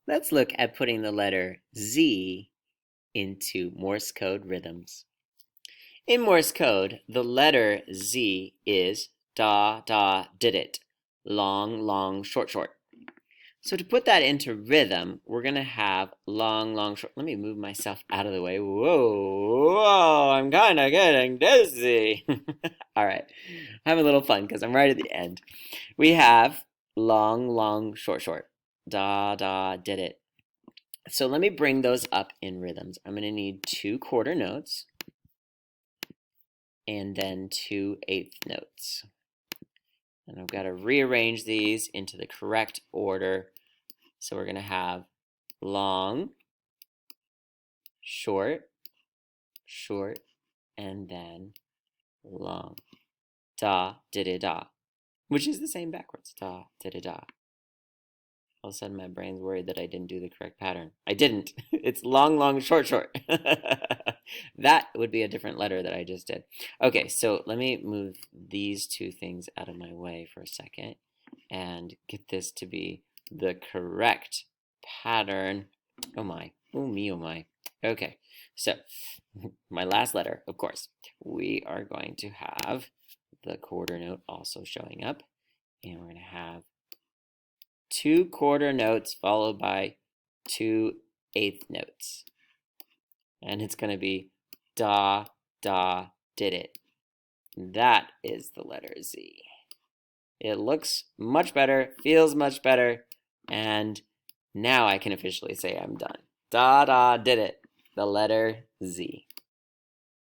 Let's look at putting the letter Z into Morse code rhythms. In Morse code, the letter Z is da da did it, long long short short. So to put that into rhythm, we're going to have long long short. Let me move myself out of the way. Whoa, I'm kind of getting dizzy. All right, have a little fun because I'm right at the end. We have long long short short, da da did it. So let me bring those up in rhythms. I'm going to need 2 quarter notes and then 2 eighth notes. And I've got to rearrange these into the correct order. So we're going to have long, short, short, and then long. Da, da, da, da, which is the same backwards. Da, da, da, da. All of a sudden, my brain's worried that I didn't do the correct pattern. I didn't. It's long, long, short, short. That would be a different letter that I just did. Okay, so let me move these 2 things out of my way for a second and get this to be the correct pattern. Oh my. Oh me, oh my. Okay, so my last letter, of course. We are going to have the quarter note also showing up, and we're going to have 2 quarter notes followed by 2 eighth notes. And it's going to be da, da, did it. That is the letter Z. It looks much better, feels much better, and now I can officially say I'm done. Da, da, did it. The letter Z.